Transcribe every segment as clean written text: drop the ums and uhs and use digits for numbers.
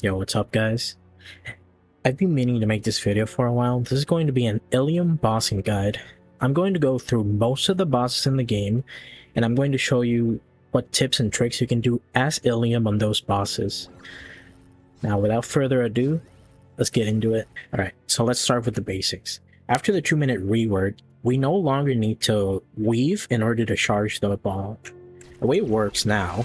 Yo, what's up, guys? I've been meaning to make this video for a while. This is going to be an Illium bossing guide. I'm going to go through most of the bosses in the game, and I'm going to show you what tips and tricks you can do as Illium on those bosses. Now, without further ado, let's get into it. Alright, so let's start with the basics. After the 2-minute rework, we no longer need to weave in order to charge the ball. The way it works now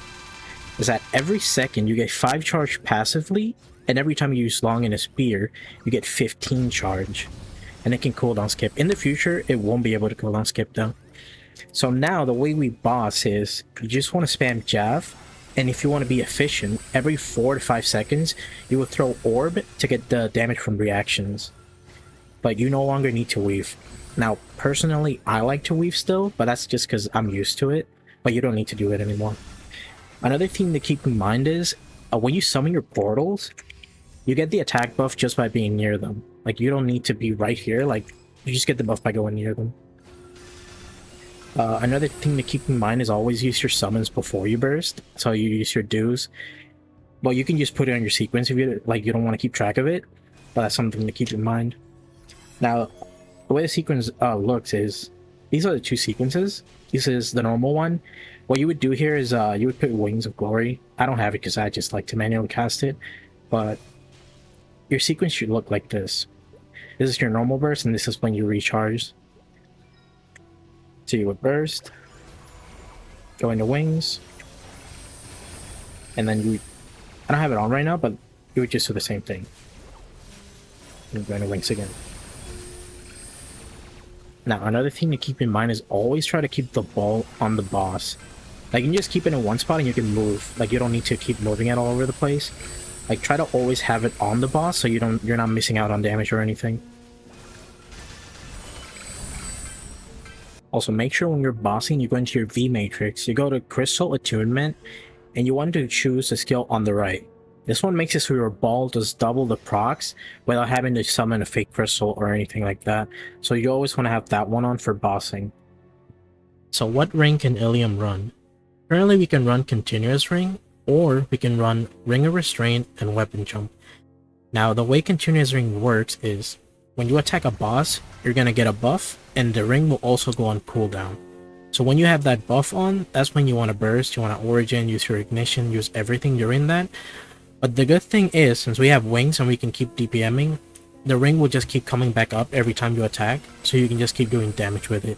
is that every second you get 5 charge passively, and every time you use long in a spear, you get 15 charge. And it can cooldown skip. In the future, it won't be able to cooldown skip though. So now the way we boss is, you just want to spam Jav, and if you want to be efficient, every 4 to 5 seconds, you will throw Orb to get the damage from reactions. But you no longer need to weave. Now, personally, I like to weave still, but that's just because I'm used to it. But you don't need to do it anymore. Another thing to keep in mind is, when you summon your portals, you get the attack buff just by being near them. Like, you don't need to be right here, like, you just get the buff by going near them. Another thing to keep in mind is always use your summons before you burst. So you use your dues. Well, you can just put it on your sequence if you like. You don't want to keep track of it, but that's something to keep in mind. Now, the way the sequence looks is, these are the two sequences. This is the normal one. What you would do here is you would put Wings of Glory. I don't have it because I just like to manually cast it, but your sequence should look like this. This is your normal burst, and this is when you recharge. So you would burst, go into Wings, and then you... I don't have it on right now, but you would just do the same thing. And go into Wings again. Now, another thing to keep in mind is always try to keep the ball on the boss. Like, you can just keep it in one spot and you can move. Like, you don't need to keep moving it all over the place. Like, try to always have it on the boss so you're not missing out on damage or anything. Also, make sure when you're bossing, you go into your V matrix, you go to Crystal Attunement, and you want to choose the skill on the right. This one makes it so your ball does double the procs without having to summon a fake crystal or anything like that. So you always want to have that one on for bossing. So what ring can Illium run? Currently we can run Continuous Ring, or we can run Ring of Restraint and Weapon Jump. Now, the way Continuous Ring works is, when you attack a boss, you're going to get a buff, and the ring will also go on cooldown. So when you have that buff on, that's when you want to burst, you want to origin, use your ignition, use everything during that. But the good thing is, since we have wings and we can keep DPMing, the ring will just keep coming back up every time you attack, so you can just keep doing damage with it.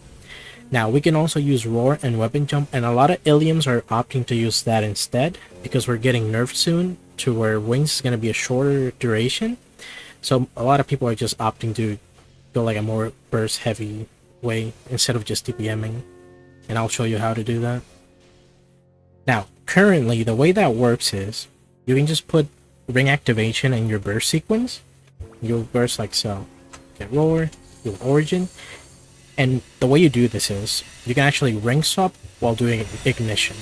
Now, we can also use Roar and Weapon Jump, and a lot of Illiums are opting to use that instead, because we're getting nerfed soon to where Wings is going to be a shorter duration. So a lot of people are just opting to go like a more burst heavy way instead of just DPMing. And I'll show you how to do that. Now, currently, the way that works is, you can just put ring activation in your burst sequence. You'll burst like so. Get Roar, you'll Origin. And the way you do this is, you can actually ring swap while doing ignition.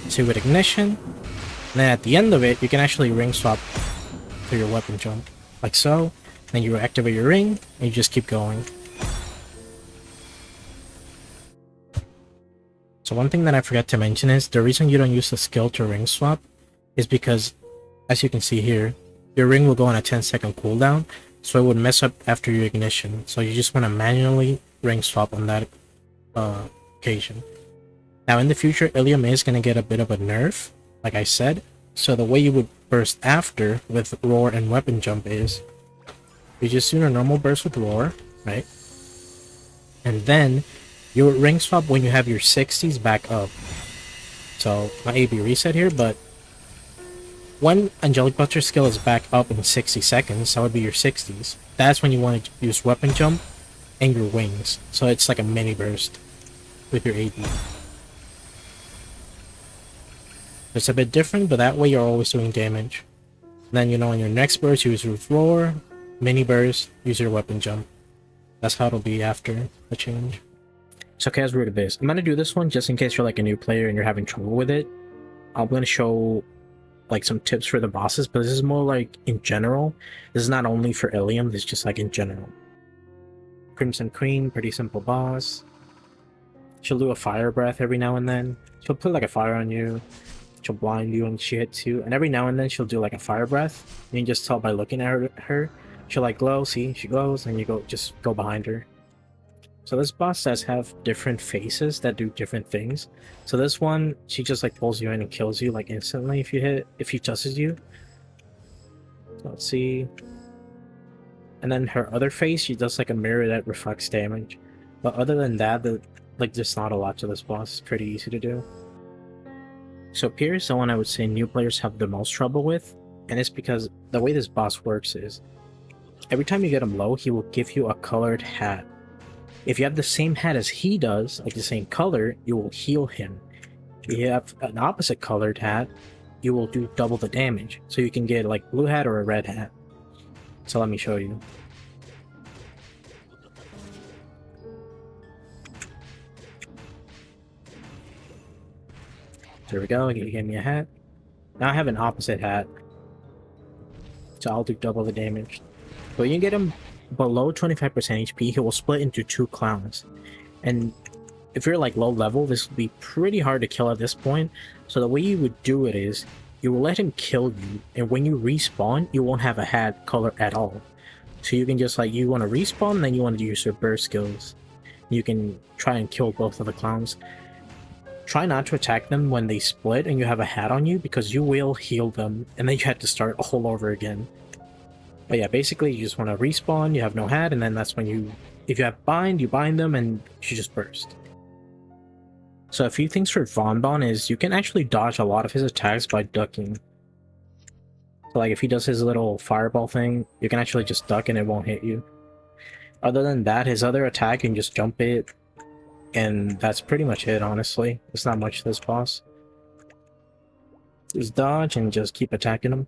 So with ignition, and then at the end of it, you can actually ring swap for your weapon jump. Like so. Then you activate your ring, and you just keep going. So one thing that I forgot to mention is, the reason you don't use the skill to ring swap is because, as you can see here, your ring will go on a 10-second cooldown, so it would mess up after your ignition. So you just want to manually ring swap on that occasion. Now in the future, Illium is going to get a bit of a nerf, like I said. So the way you would burst after with Roar and Weapon Jump is, you just do a normal burst with Roar, right? And then you would ring swap when you have your 60s back up. So my AB reset here, but when Angelic Butcher skill is back up in 60 seconds, that would be your 60s. That's when you want to use Weapon Jump and your Wings. So it's like a mini burst with your AD. It's a bit different, but that way you're always doing damage. And then, you know, in your next burst, you use your Roar, mini burst, use your Weapon Jump. That's how it'll be after the change. So okay, as weird it is, I'm gonna do this one just in case you're like a new player and you're having trouble with it. I'm gonna show like some tips for the bosses, but this is more like in general. This is not only for Illium, this is just like in general. Crimson Queen, pretty simple boss. She'll do a fire breath every now and then. She'll put like a fire on you. She'll blind you when she hits you, and every now and then she'll do like a fire breath. You can just tell by looking at her. She'll like glow, see, she glows, and you just go behind her. So this boss does have different faces that do different things. So this one, she just like pulls you in and kills you like instantly if she touches you. So let's see. And then her other face, she does like a mirror that reflects damage. But other than that, there's not a lot to this boss. It's pretty easy to do. So Pierre is the one I would say new players have the most trouble with, and it's because the way this boss works is every time you get him low, he will give you a colored hat. If you have the same hat as he does, like the same color, you will heal him. If you have an opposite colored hat, you will do double the damage. So you can get like blue hat or a red hat. So let me show you. There we go, he gave me a hat. Now I have an opposite hat. So I'll do double the damage. But when you get him below 25% HP, he will split into two clowns. And if you're like low level, this will be pretty hard to kill at this point. So the way you would do it is, you will let him kill you, and when you respawn, you won't have a hat color at all. So you can just like, you want to respawn, then you want to use your burst skills. You can try and kill both of the clowns. Try not to attack them when they split and you have a hat on you, because you will heal them, and then you have to start all over again. But yeah, basically you just want to respawn, you have no hat, and then that's when if you have bind, you bind them, and you just burst. So a few things for Von Bon is you can actually dodge a lot of his attacks by ducking. So like if he does his little fireball thing, you can actually just duck and it won't hit you. Other than that, his other attack, you can just jump it, and that's pretty much it, honestly. There's not much to this boss. Just dodge and just keep attacking him.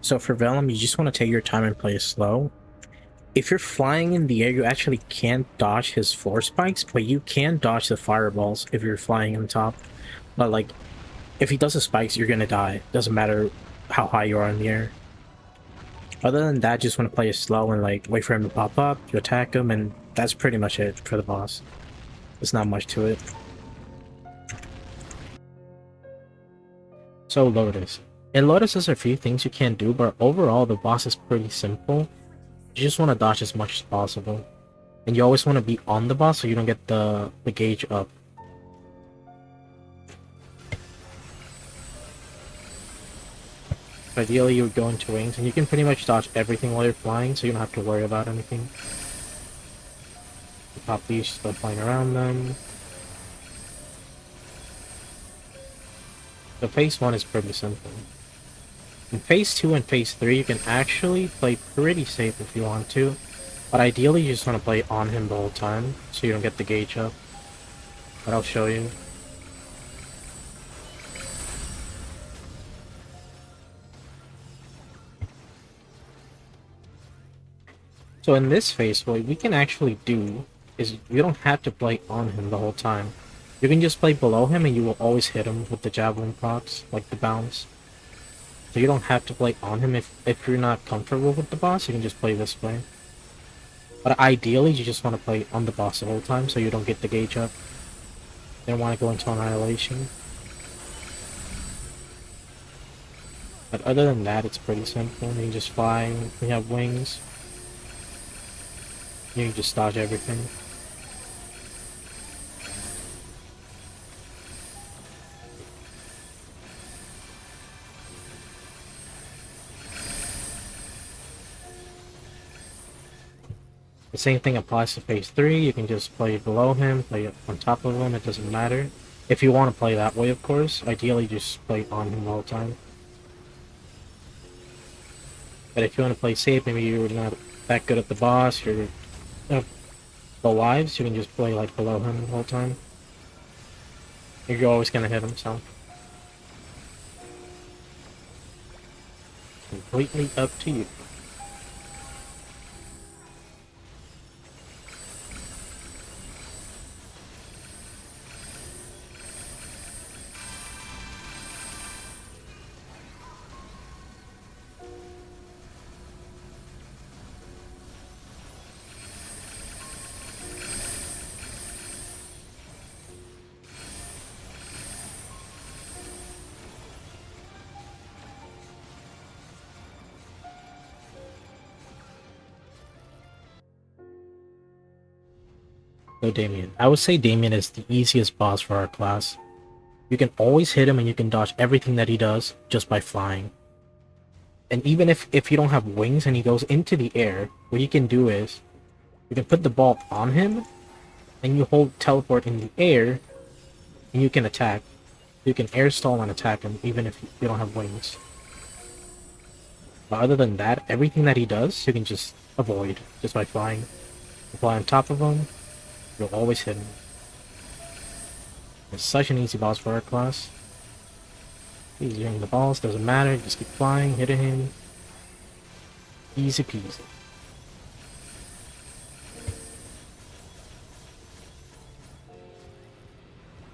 So for Vellum, you just want to take your time and play slow. If you're flying in the air, you actually can't dodge his floor spikes, but you can dodge the fireballs if you're flying on top. But like, if he does the spikes, you're gonna die. Doesn't matter how high you are in the air. Other than that, just want to play it slow and like wait for him to pop up, you attack him, and that's pretty much it for the boss. There's not much to it. So Lotus. In Lotus, there's a few things you can do, but overall the boss is pretty simple. You just want to dodge as much as possible. And you always want to be on the boss so you don't get the gauge up. Ideally, you would go into wings, and you can pretty much dodge everything while you're flying, so you don't have to worry about anything. You pop these, still flying around them. So phase 1 is pretty simple. In phase 2 and phase 3, you can actually play pretty safe if you want to, but ideally you just want to play on him the whole time, so you don't get the gauge up. But I'll show you. So in this phase, what we can actually do is you don't have to play on him the whole time. You can just play below him and you will always hit him with the javelin procs, like the bounce. So you don't have to play on him if you're not comfortable with the boss, you can just play this way. But ideally, you just want to play on the boss the whole time so you don't get the gauge up. You don't want to go into Annihilation. But other than that, it's pretty simple. You can just fly, you have wings. You can just dodge everything. The same thing applies to phase 3, you can just play below him, play on top of him, it doesn't matter. If you want to play that way, of course, ideally just play on him all the time. But if you want to play safe, maybe you're not that good at the boss, you're low lives, you can just play like below him the whole time. You're always gonna hit him, so. Completely up to you. So Damian. I would say Damian is the easiest boss for our class. You can always hit him and you can dodge everything that he does just by flying. And even if you don't have wings and he goes into the air, what you can do is you can put the ball on him and you hold teleport in the air and you can attack. You can air stall and attack him even if you don't have wings. But other than that, everything that he does, you can just avoid just by flying. You fly on top of him, you'll always hit him. It's such an easy boss for our class. He's hitting the balls, doesn't matter, just keep flying, hitting him. Easy peasy.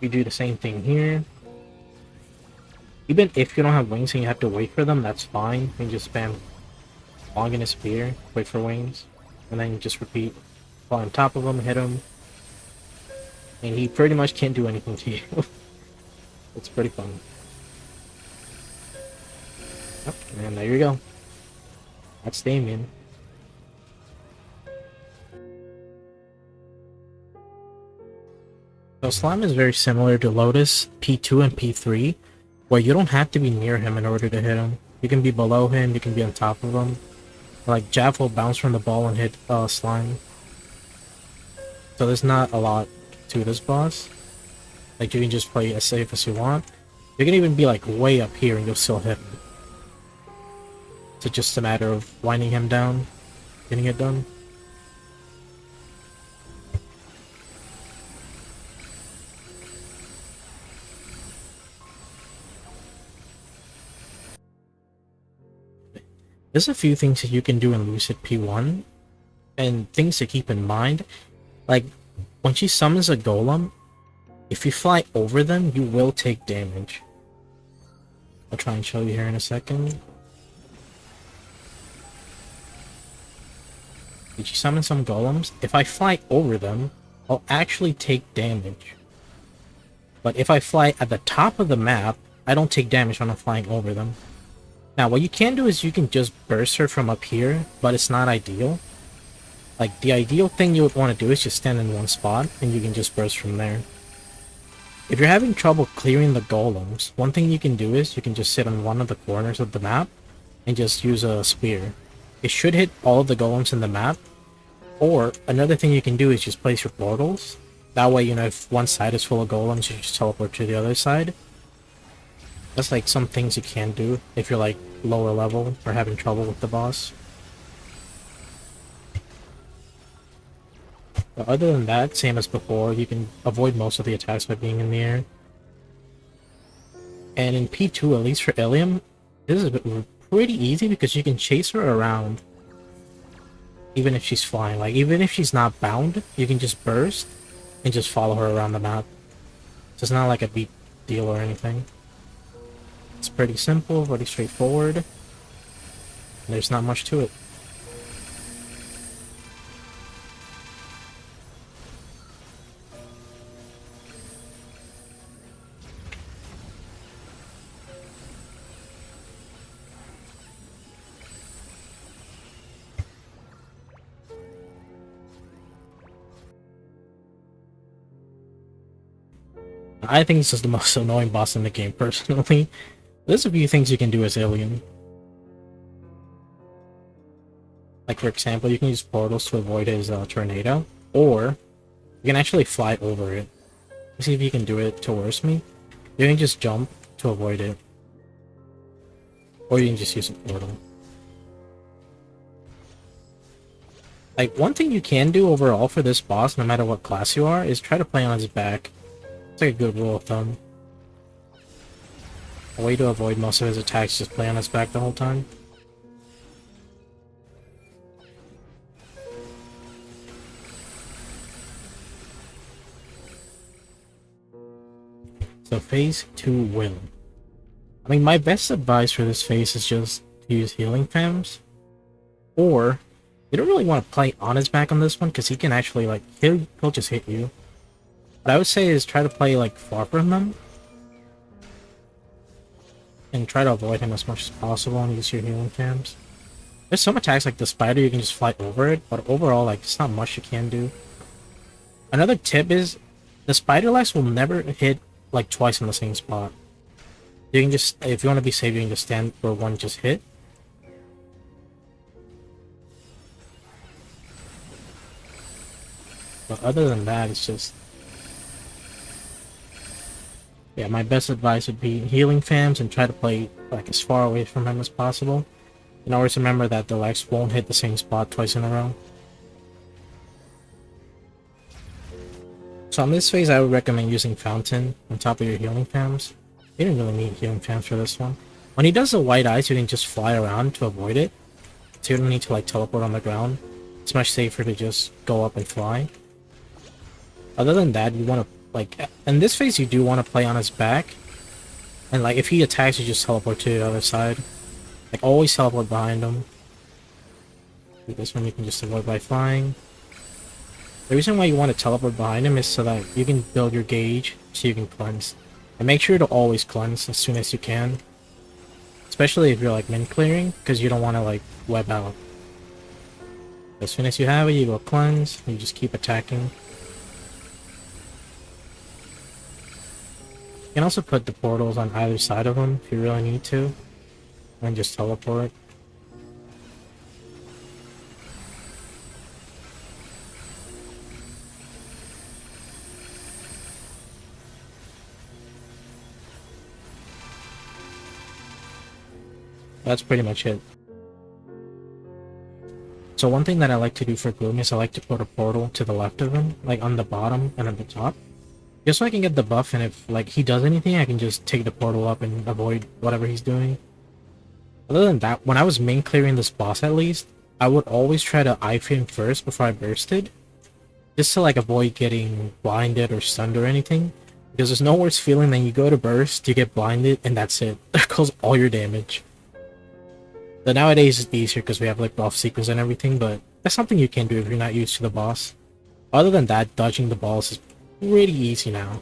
You do the same thing here. Even if you don't have wings and you have to wait for them, that's fine. You can just spam long in his spear, wait for wings, and then you just repeat. Fly on top of him, hit him. And he pretty much can't do anything to you. It's pretty fun. Yep, and there you go. That's Damian. So Slime is very similar to Lotus, P2 and P3, where you don't have to be near him in order to hit him. You can be below him, you can be on top of him. Like, Jav will bounce from the ball and hit Slime. So there's not a lot to this boss. Like, you can just play as safe as you want. You can even be like way up here and you'll still hit him. So it's just a matter of winding him down, getting it done. There's a few things that you can do in Lucid P1, and things to keep in mind. Like, when she summons a golem, if you fly over them, you will take damage. I'll try and show you here in a second. Did she summon some golems? If I fly over them, I'll actually take damage. But if I fly at the top of the map, I don't take damage when I'm flying over them. Now, what you can do is you can just burst her from up here, but it's not ideal. Like, the ideal thing you would want to do is just stand in one spot, and you can just burst from there. If you're having trouble clearing the golems, one thing you can do is you can just sit on one of the corners of the map, and just use a spear. It should hit all of the golems in the map, or another thing you can do is just place your portals. That way, you know, if one side is full of golems, you just teleport to the other side. That's like some things you can do if you're like lower level or having trouble with the boss. But other than that, same as before, you can avoid most of the attacks by being in the air. And in P2, at least for Illium, this is pretty easy because you can chase her around even if she's flying. Like, even if she's not bound, you can just burst and just follow her around the map. So it's not like a big deal or anything. It's pretty simple, pretty straightforward. There's not much to it. I think this is the most annoying boss in the game, personally. There's a few things you can do as Illium. Like, for example, you can use portals to avoid his tornado, or you can actually fly over it. Let's see if you can do it towards me. You can just jump to avoid it, or you can just use a portal. Like, one thing you can do overall for this boss, no matter what class you are, is try to play on his back. It's like a good rule of thumb. A way to avoid most of his attacks, just play on his back the whole time. So phase 2 will. I mean, my best advice for this phase is just to use healing fams. Or, you don't really want to play on his back on this one, because he can actually, like, he'll just hit you. What I would say is try to play, like, far from them. And try to avoid him as much as possible and use your healing fams. There's some attacks like the spider, you can just fly over it, but overall, like, it's not much you can do. Another tip is the spider legs will never hit like twice in the same spot. You can just, if you want to be safe, you can just stand where one just hit. But other than that, it's just... Yeah, my best advice would be healing fams and try to play like as far away from him as possible. And always remember that the legs won't hit the same spot twice in a row. So on this phase, I would recommend using Fountain on top of your healing fams. You didn't really need healing fams for this one. When he does the white eyes, you can just fly around to avoid it. So you don't need to like teleport on the ground. It's much safer to just go up and fly. Other than that, you want to like, in this phase you do want to play on his back. And like if he attacks, you just teleport to the other side. Like always teleport behind him. This one you can just avoid by flying. The reason why you want to teleport behind him is so that you can build your gauge so you can cleanse. And make sure to always cleanse as soon as you can. Especially if you're like min clearing, because you don't want to like web out. As soon as you have it, you go cleanse, you just keep attacking. You can also put the portals on either side of them if you really need to. And just teleport. That's pretty much it. So one thing that I like to do for Gloom is I like to put a portal to the left of him, like on the bottom and at the top. Just so I can get the buff, and if like he does anything, I can just take the portal up and avoid whatever he's doing. Other than that, when I was main clearing this boss at least, I would always try to iframe first before I bursted. Just to like avoid getting blinded or stunned or anything. Because there's no worse feeling than you go to burst, you get blinded, and that's it. That causes all your damage. But nowadays it's easier because we have like buff sequence and everything, but that's something you can do if you're not used to the boss. Other than that, dodging the balls is pretty easy now.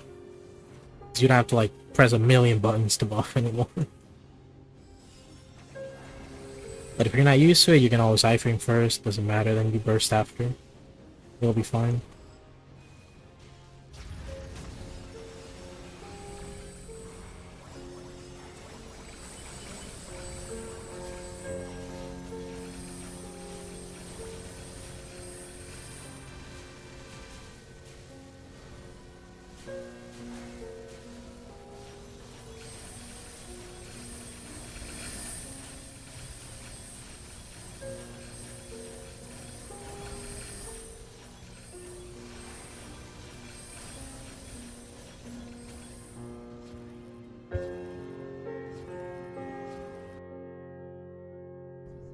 You don't have to like press a million buttons to buff anymore. But if you're not used to it, you can always iframe first, doesn't matter, then you burst after. You'll be fine.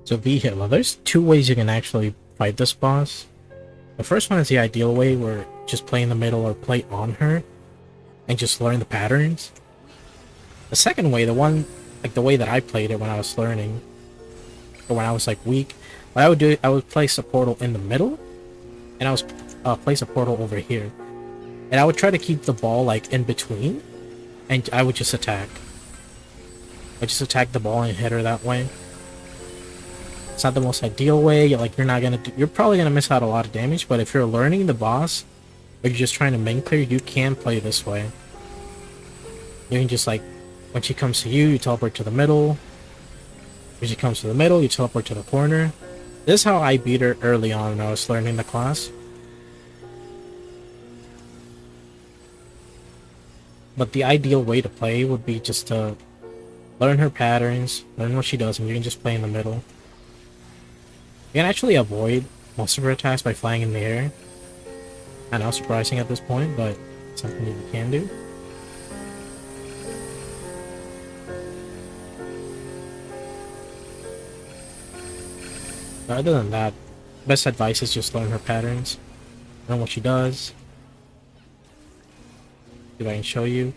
So hilla. There's two ways you can actually fight this boss. The first one is the ideal way, where just play in the middle or play on her and just learn the patterns. The second way, the one like the way that I played it when I was learning, or when I was like weak, what I would do, I would place a portal in the middle, and I was place a portal over here, and I would try to keep the ball like in between, and I would just attack. I just attack the ball and hit her that way. It's not the most ideal way. You're probably gonna miss out a lot of damage, but if you're learning the boss, or you're just trying to main clear, you can play this way. You can just like, when she comes to you, you teleport to the middle. When she comes to the middle, you teleport to the corner. This is how I beat her early on when I was learning the class. But the ideal way to play would be just to learn her patterns, learn what she does, and you can just play in the middle. You can actually avoid most of her attacks by flying in the air. I know, surprising at this point, but it's something that you can do. But other than that, best advice is just learn her patterns, learn what she does. See if I can show you.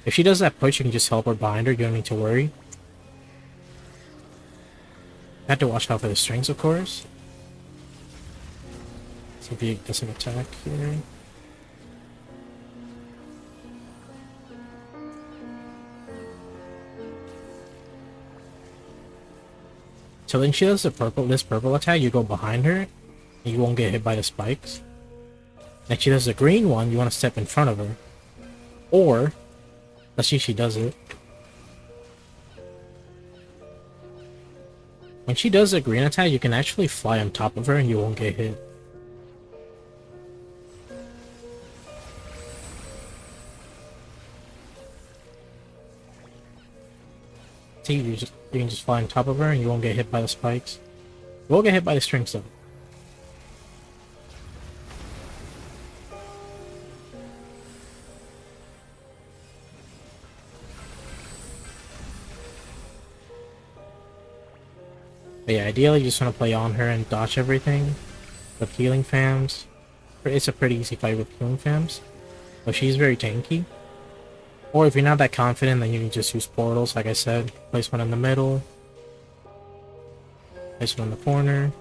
If she does that push, you can just teleport behind her, you don't need to worry. You have to watch out for the strings, of course. See if he doesn't attack here. So when she does this purple attack, you go behind her, and you won't get hit by the spikes. and she does the green one, you want to step in front of her. Or, let's see if she does it. When she does a green attack, you can actually fly on top of her and you won't get hit. See, you can just fly on top of her and you won't get hit by the spikes. You won't get hit by the strings though. But yeah, ideally you just want to play on her and dodge everything. With healing fams. It's a pretty easy fight with healing fams. But she's very tanky. Or if you're not that confident, then you can just use portals, like I said. Place one in the middle. Place one in the corner.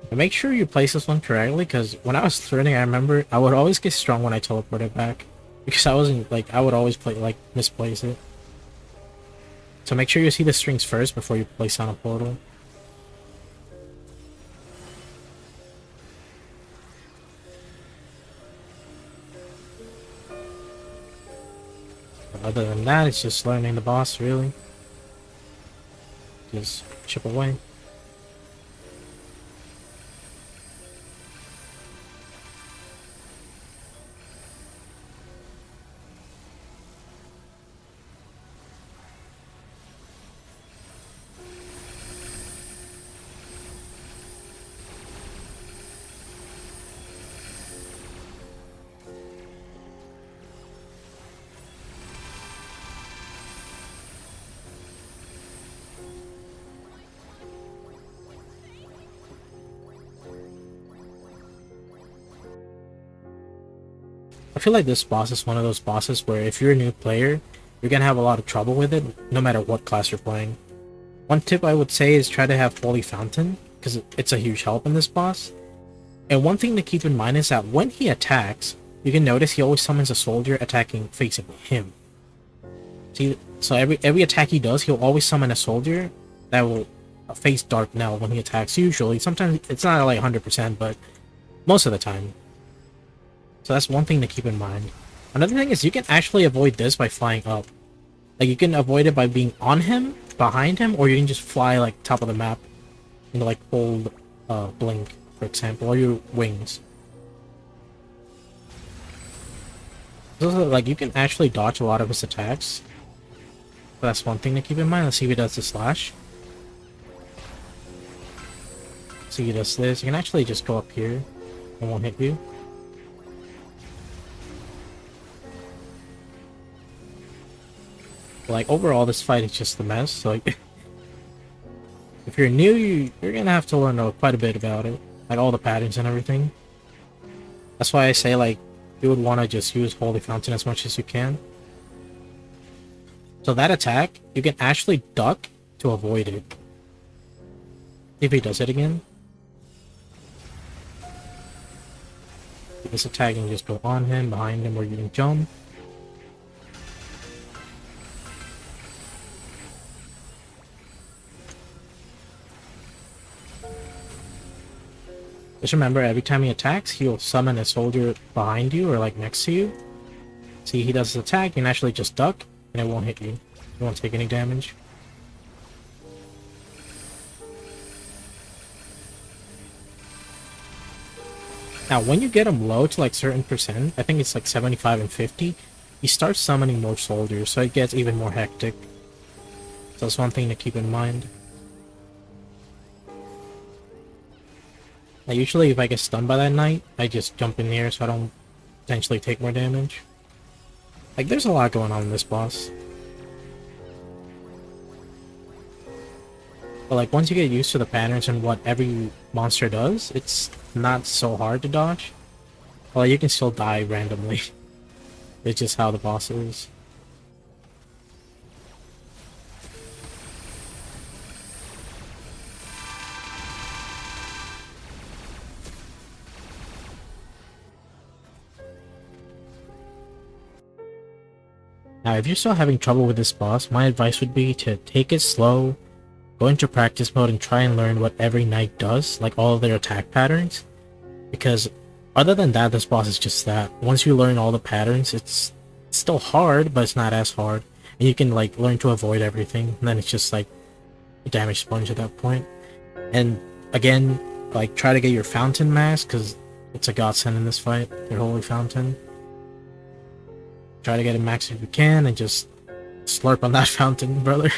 And make sure you place this one correctly, because when I was learning, I remember I would always get strong when I teleported back. Because I wasn't, like, I would always misplace it. So make sure you see the strings first before you place on a portal. Other than that, it's just learning the boss, really. Just chip away. I feel like this boss is one of those bosses where if you're a new player, you're gonna have a lot of trouble with it, no matter what class you're playing. One tip I would say is try to have Holy Fountain, because it's a huge help in this boss. And one thing to keep in mind is that when he attacks, you can notice he always summons a soldier attacking facing him. See, so every attack he does, he'll always summon a soldier that will face Darknell when he attacks, usually. Sometimes it's not like 100%, but most of the time. So that's one thing to keep in mind. Another thing is you can actually avoid this by flying up. Like, you can avoid it by being on him, behind him, or you can just fly like top of the map and like hold blink, for example, or your wings. So like you can actually dodge a lot of his attacks. So that's one thing to keep in mind. Let's see if he does the slash. See if he does this. You can actually just go up here. It won't hit you. Like, overall, this fight is just a mess. So, like, if you're new, you're gonna have to learn quite a bit about it. Like, all the patterns and everything. That's why I say, like, you would want to just use Holy Fountain as much as you can. So that attack, you can actually duck to avoid it. If he does it again. This attack, you can just go on him, behind him, or you can jump. Just remember, every time he attacks, he'll summon a soldier behind you or like next to you. See, he does his attack, you can actually just duck, and it won't hit you. You won't take any damage. Now, when you get him low to like certain percent, I think it's like 75 and 50, he starts summoning more soldiers, so it gets even more hectic. So that's one thing to keep in mind. Now, usually if I get stunned by that knight, I just jump in the air so I don't potentially take more damage. Like, there's a lot going on in this boss. But like, once you get used to the patterns and what every monster does, it's not so hard to dodge. Well, you can still die randomly. It's just how the boss is. Now, if you're still having trouble with this boss, my advice would be to take it slow, go into practice mode, and try and learn what every knight does, like all of their attack patterns. Because Other than that, this boss is just that. Once you learn all the patterns, it's still hard, but it's not as hard. And you can like learn to avoid everything, and then it's just like a damage sponge at that point. And again, like try to get your fountain mask, because it's a godsend in this fight, your holy fountain. Try to get it max if you can, and just slurp on that fountain, brother.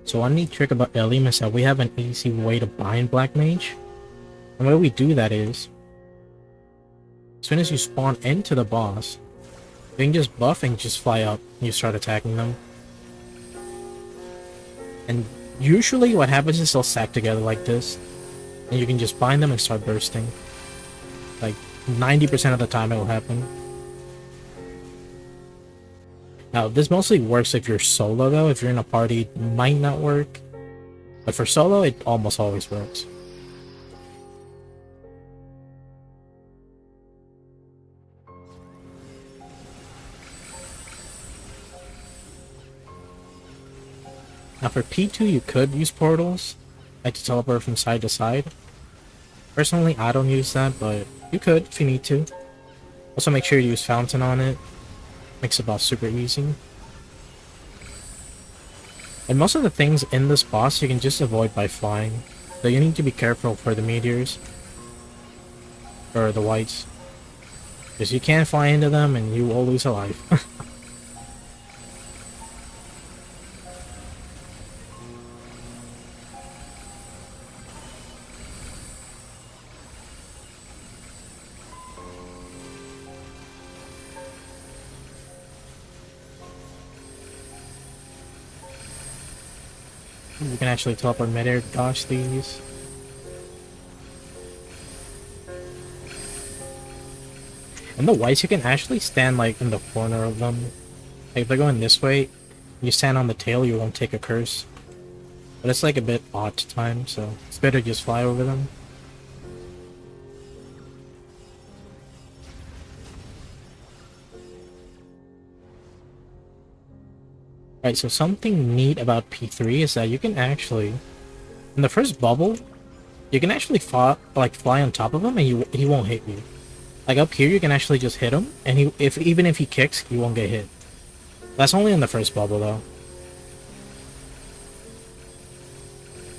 So one neat trick about Illium is that we have an easy way to bind Black Mage. And the way we do that is, as soon as you spawn into the boss, you can just buff and just fly up and you start attacking them. And usually what happens is they'll stack together like this, and you can just bind them and start bursting. Like 90% of the time it will happen. Now, this mostly works if you're solo though. If you're in a party, it might not work. But for solo, it almost always works. Now for P2, you could use portals, like to teleport from side to side. Personally, I don't use that, but you could if you need to. Also make sure you use Fountain on it. Makes the boss super easy. And most of the things in this boss you can just avoid by flying. So you need to be careful for the meteors. Or the whites. Because you can't fly into them and you will lose a life. You can actually teleport midair to dodge these. And the whites, you can actually stand like in the corner of them. Like if they're going this way, you stand on the tail, you won't take a curse. But it's like a bit odd to time, so it's better to just fly over them. Alright, so something neat about P3 is that you can actually, in the first bubble, you can actually fly on top of him and he won't hit you. Like up here, you can actually just hit him, and even if he kicks, he won't get hit. That's only in the first bubble though.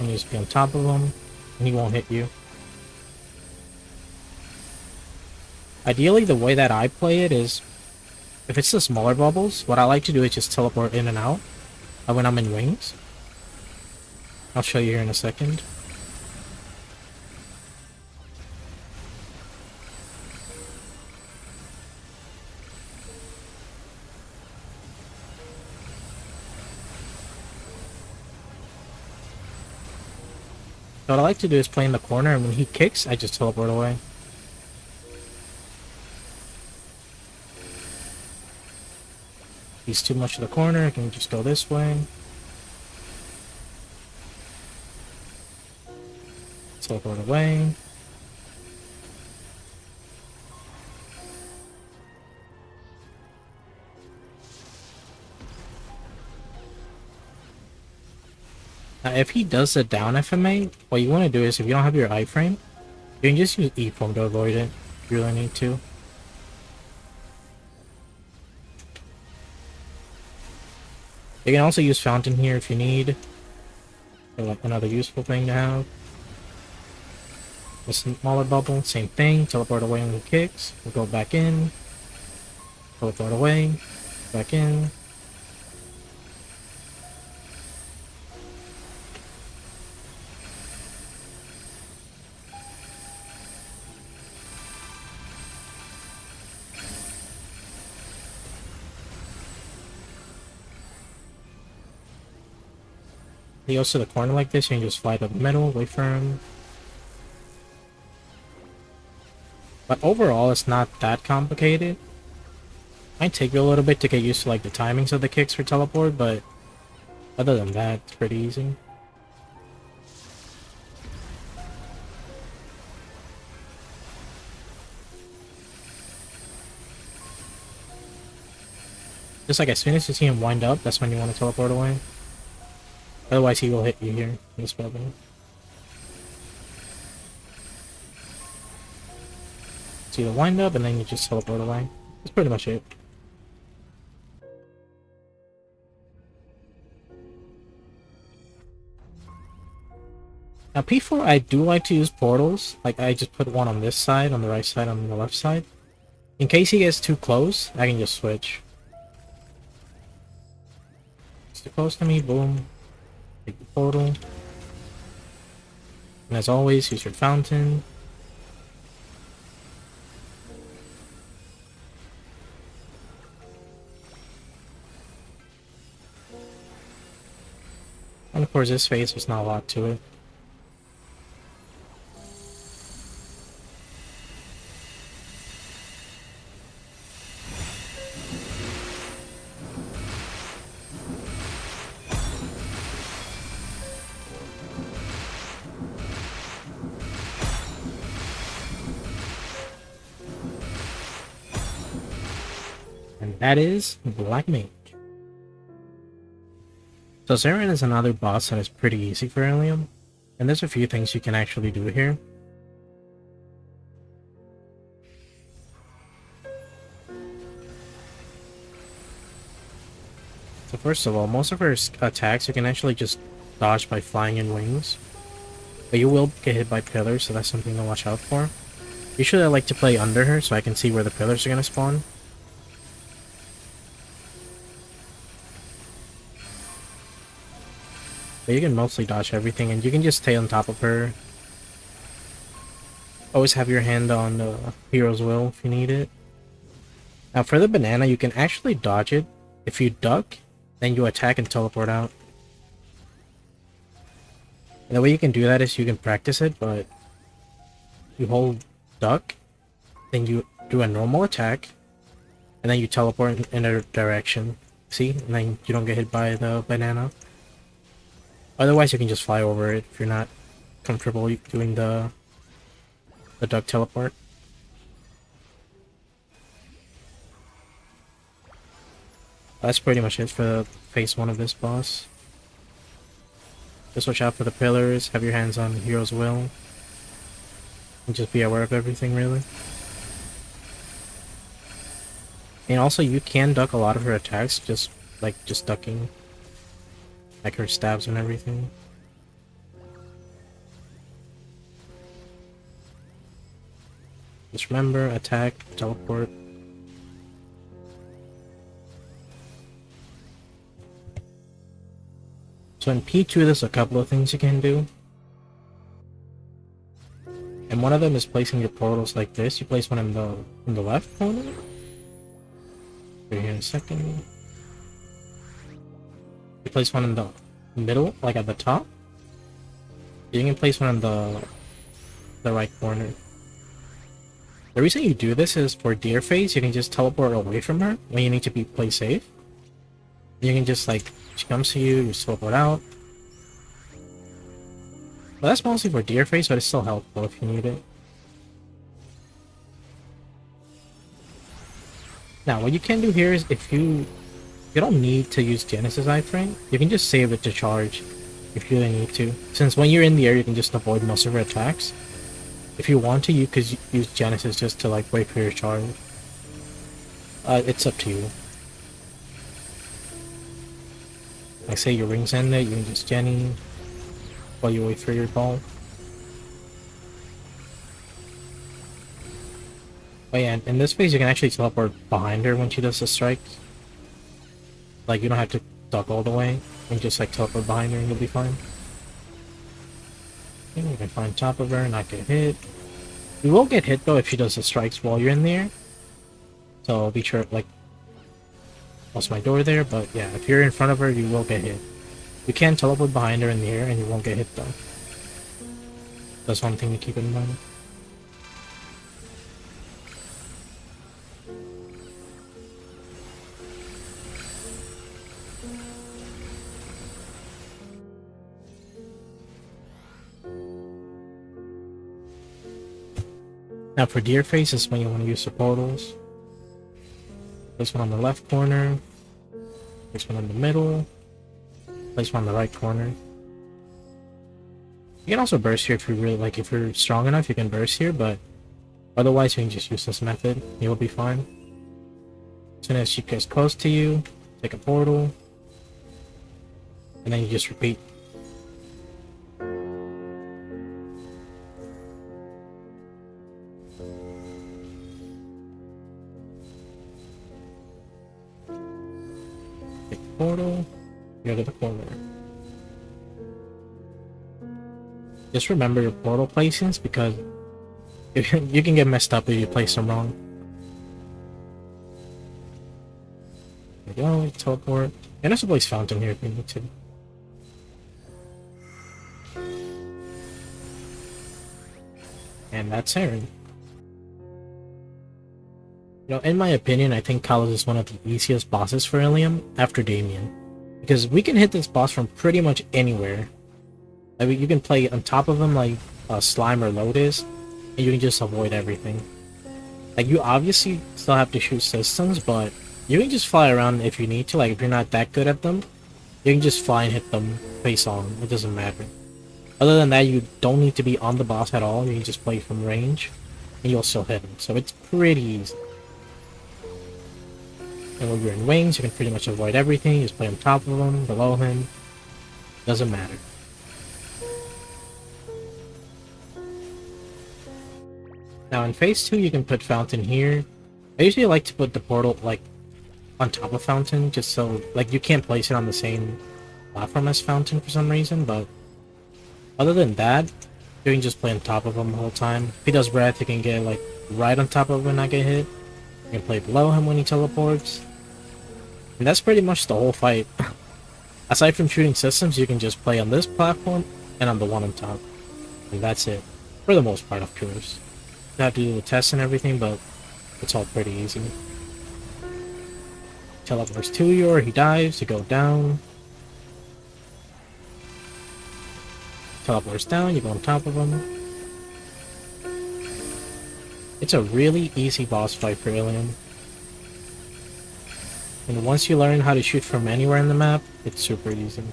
And you just be on top of him, and he won't hit you. Ideally, the way that I play it is, if it's the smaller bubbles, what I like to do is just teleport in and out when I'm in wings. I'll show you here in a second. So what I like to do is play in the corner, and when he kicks, I just teleport away. He's too much to the corner, I can just go this way. Teleport away. Now if he does the down FMA, what you want to do is, if you don't have your iframe, you can just use E-Foam to avoid it, if you really need to. You can also use Fountain here if you need. Like another useful thing to have. A smaller bubble, same thing. Teleport away when he kicks. We'll go back in. Teleport away. Back in. He goes to the corner like this, you can just fly to the middle, wait for him. But overall, it's not that complicated. Might take you a little bit to get used to like the timings of the kicks for teleport, but other than that, it's pretty easy. Just like as soon as you see him wind up, that's when you want to teleport away. Otherwise he will hit you here in this bubble. do the wind up and then you just teleport away. That's pretty much it. Now P4, I do like to use portals. Like I just put one on this side, on the right side, on the left side. In case he gets too close, I can just switch. It's too close to me, boom. Take the portal. And as always, use your fountain. And of course this phase, there's not a lot to it. And that is Black Mage. So Seren is another boss that is pretty easy for Illium, and there's a few things you can actually do here. So first of all, most of her attacks you can actually just dodge by flying in wings, but you will get hit by pillars, so that's something to watch out for. Usually I like to play under her so I can see where the pillars are going to spawn. But you can mostly dodge everything, and you can just stay on top of her. Always have your hand on the Hero's Will if you need it. Now for the banana, you can actually dodge it. If you duck, then you attack and teleport out. And the way you can do that is you can practice it, but you hold duck, then you do a normal attack, and then you teleport in a direction. See? And then you don't get hit by the banana. Otherwise, you can just fly over it if you're not comfortable doing the duck teleport. That's pretty much it for phase 1 of this boss. Just watch out for the pillars, have your hands on Hero's Will, and just be aware of everything, really. And also, you can duck a lot of her attacks, just ducking. Like her stabs and everything. Just remember, attack, teleport. So in P2 there's a couple of things you can do. And one of them is placing your portals like this. You place one in the left corner. Here in a second. You place one in the middle, like at the top. You can place one in the right corner. The reason you do this is for deer phase, you can just teleport away from her when you need to play safe. You can just like, she comes to you, you teleport out. But that's mostly for deer phase, but it's still helpful if you need it. Now, what you can do here is if you don't need to use Genesis iframe, you can just save it to charge if you really need to. Since when you're in the air, you can just avoid most of her attacks. If you want to, you could use Genesis just to like wait for your charge. It's up to you. Like say your ring's ended, you can just Jenny while you wait for your ball. But yeah, in this phase you can actually teleport behind her when she does the strikes. Like you don't have to duck all the way. You can just like teleport behind her and you'll be fine. You can find top of her and not get hit. You will get hit though if she does the strikes while you're in the air. So be sure, like, lost my door there, but yeah, if you're in front of her, you will get hit. You can teleport behind her in the air and you won't get hit though. That's one thing to keep in mind. Now for deer face is when you want to use the portals. Place one on the left corner, place one in the middle, place one on the right corner. You can also burst here if you really like, if you're strong enough you can burst here, but Otherwise, you can just use this method. You'll be fine. As soon as she gets close to you, take a portal, and then you just repeat. Take the portal, go to the corner. Just remember your portal placements because you can get messed up if you place them wrong. There we go, teleport. And there's a place fountain here if you need to. And that's Seren. You know, in my opinion, I think Kalos is one of the easiest bosses for Illium after Damian. Because we can hit this boss from pretty much anywhere. I mean, you can play on top of him like Slime or Lotus, and you can just avoid everything. Like, you obviously still have to shoot systems, but you can just fly around if you need to. Like, if you're not that good at them, you can just fly and hit them face on. It doesn't matter. Other than that, you don't need to be on the boss at all. You can just play from range, and you'll still hit him. So it's pretty easy. And when you're in wings, you can pretty much avoid everything. Just play on top of him, below him. Doesn't matter. Now in phase 2, you can put fountain here. I usually like to put the portal like on top of fountain, just so like you can't place it on the same platform as fountain for some reason. But other than that, you can just play on top of him the whole time. If he does breath, you can get like right on top of him and not get hit. You can play below him when he teleports. And that's pretty much the whole fight. Aside from shooting systems, you can just play on this platform and on the one on top. And that's it. For the most part, of course. You have to do the tests and everything, but it's all pretty easy. Teleports to you, or he dives, you go down. Teleports down, you go on top of him. It's a really easy boss fight for Illium. And once you learn how to shoot from anywhere in the map, it's super easy.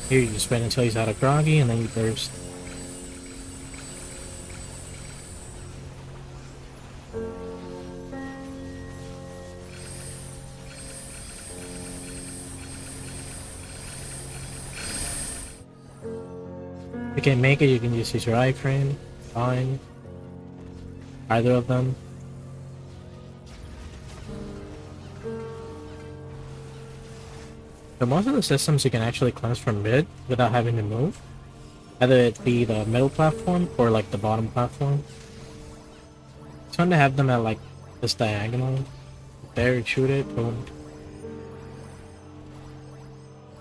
Here you just wait until he's out of groggy and then you burst. If you can't make it, you can just use your iframe. Fine. Either of them. So most of the systems you can actually cleanse from mid without having to move. Either it be the middle platform or like the bottom platform. It's fun to have them at like this diagonal. There, shoot it, boom.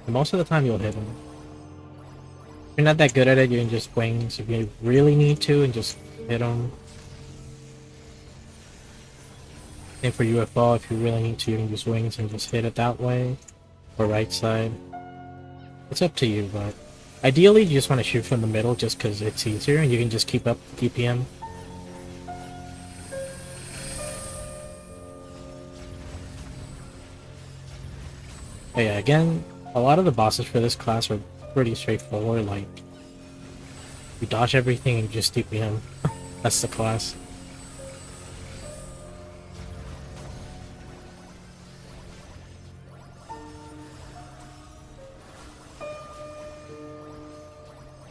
And most of the time you'll hit them. If you're not that good at it, you can just wings if you really need to and just hit them. Same for UFO, if you really need to, you can use wings and just hit it that way. Or right side. It's up to you, but ideally you just want to shoot from the middle just because it's easier and you can just keep up DPM. But yeah, again, a lot of the bosses for this class are pretty straightforward, like you dodge everything and just DPM. That's the class.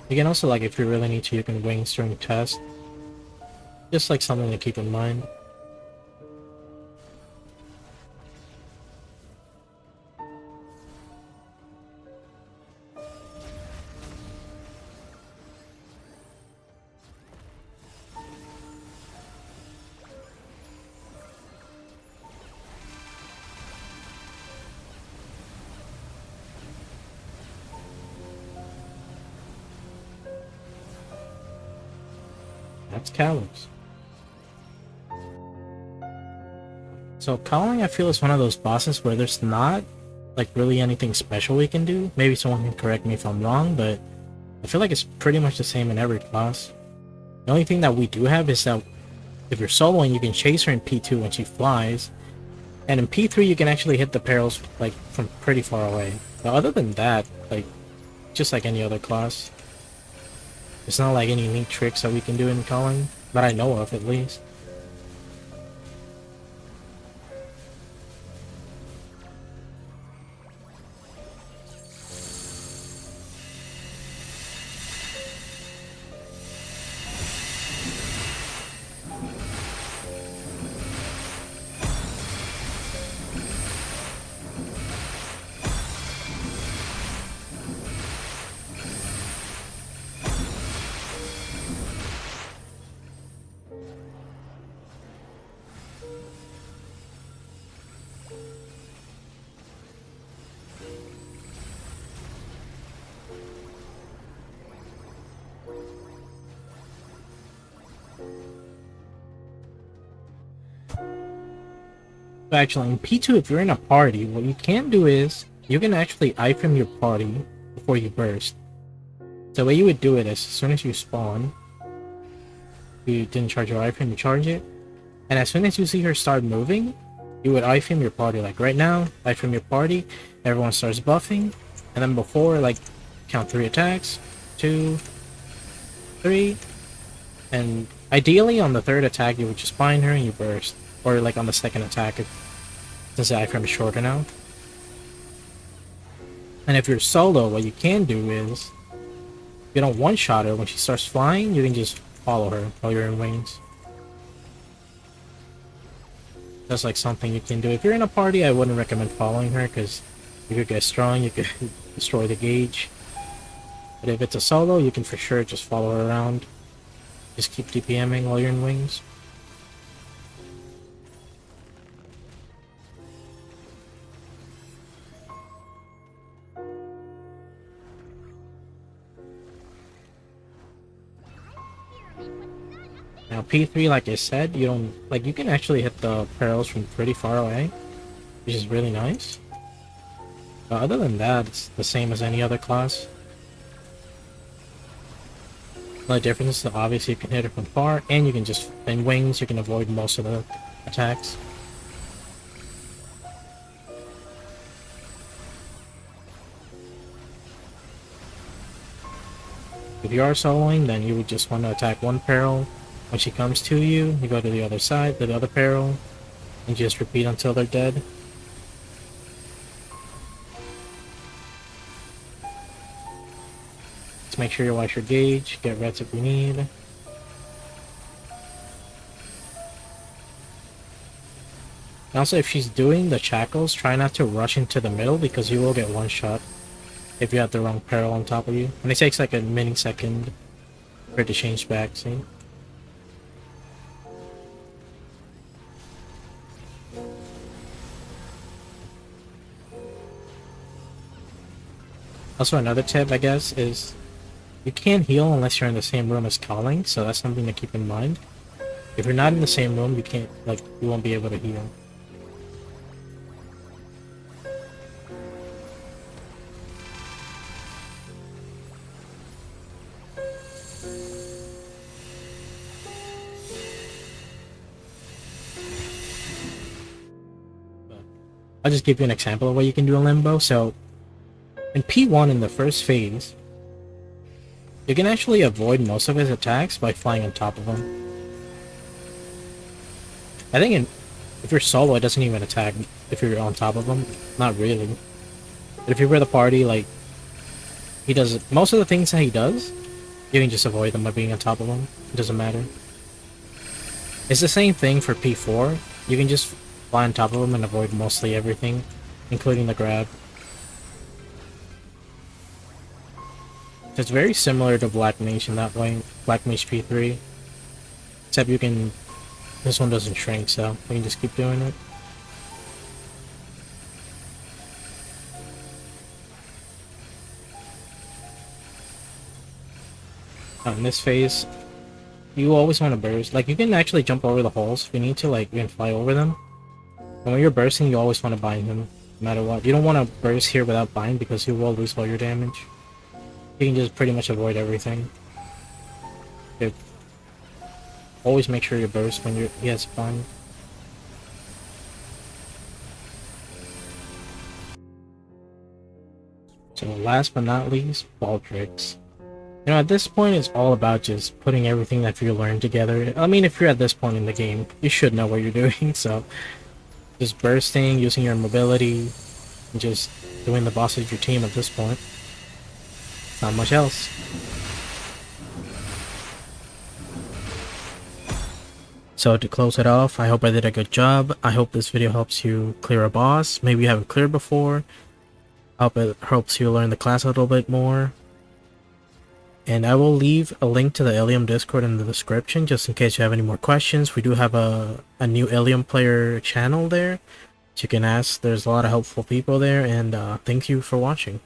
You can also, like, if you really need to, you can wings during test. Just like something to keep in mind. That's Kalos. So Kaling, I feel, is one of those bosses where there's not like really anything special we can do. Maybe someone can correct me if I'm wrong, but I feel like it's pretty much the same in every class. The only thing that we do have is that if you're soloing, you can chase her in P2 when she flies, and in P3 you can actually hit the perils like from pretty far away. But other than that, like just like any other class, it's not like any neat tricks that we can do in Kaling that I know of, at least. Actually, in P2, if you're in a party, what you can do is you can actually iframe your party before you burst. So the way you would do it is as soon as you spawn, you didn't charge your iframe, you charge it, and as soon as you see her start moving, you would iframe your party. Like right now, iframe your party, everyone starts buffing, and then before, like, count 3 attacks, 2, 3, and ideally on the 3rd attack you would just bind her and you burst. Or like on the 2nd attack, since the iframe is shorter now. And if you're solo, what you can do is, you don't one-shot her when she starts flying, you can just follow her while you're in wings. That's like something you can do. If you're in a party, I wouldn't recommend following her, because you could get strong, you could destroy the gauge. But if it's a solo, you can for sure just follow her around. Just keep DPMing while you're in wings. Now P3, like I said, you don't like you can actually hit the perils from pretty far away, which is really nice. But other than that, it's the same as any other class. The difference is obviously you can hit it from far, and you can just in wings you can avoid most of the attacks. If you are soloing, then you would just want to attack one peril. When she comes to you, you go to the other side, to the other peril, and just repeat until they're dead. Just make sure you watch your gauge, get reds if you need. And also, if she's doing the shackles, try not to rush into the middle because you will get one shot if you have the wrong peril on top of you. And it takes like a millisecond for it to change back, see? Also, another tip, I guess, is you can't heal unless you're in the same room as Kaling, so that's something to keep in mind. If you're not in the same room, you can't, like, you won't be able to heal. I'll just give you an example of what you can do in Limbo. So, in P1 in the first phase, you can actually avoid most of his attacks by flying on top of him. I think if you're solo, it doesn't even attack if you're on top of him. Not really. But if you're with a party, like, he does most of the things that he does, you can just avoid them by being on top of him. It doesn't matter. It's the same thing for P4. You can just fly on top of him and avoid mostly everything, including the grab. It's very similar to Black Mage in that way. Black Mage P3. Except you can... This one doesn't shrink, so you can just keep doing it. In this phase, you always want to burst. Like, you can actually jump over the holes if you need to, like, you can fly over them. And when you're bursting, you always want to bind him, no matter what. You don't want to burst here without bind because you will lose all your damage. You can just pretty much avoid everything. Okay. Always make sure you burst when he has bind. So last but not least, ball tricks. You know, at this point, it's all about just putting everything that you learned together. I mean, if you're at this point in the game, you should know what you're doing, so just bursting, using your mobility, and just doing the boss of your team at this point. Not much else. So to close it off, I hope I did a good job. I hope this video helps you clear a boss. Maybe you haven't cleared before. I hope it helps you learn the class a little bit more. And I will leave a link to the Illium Discord in the description just in case you have any more questions. We do have a new Illium player channel there, so you can ask. There's a lot of helpful people there, and thank you for watching.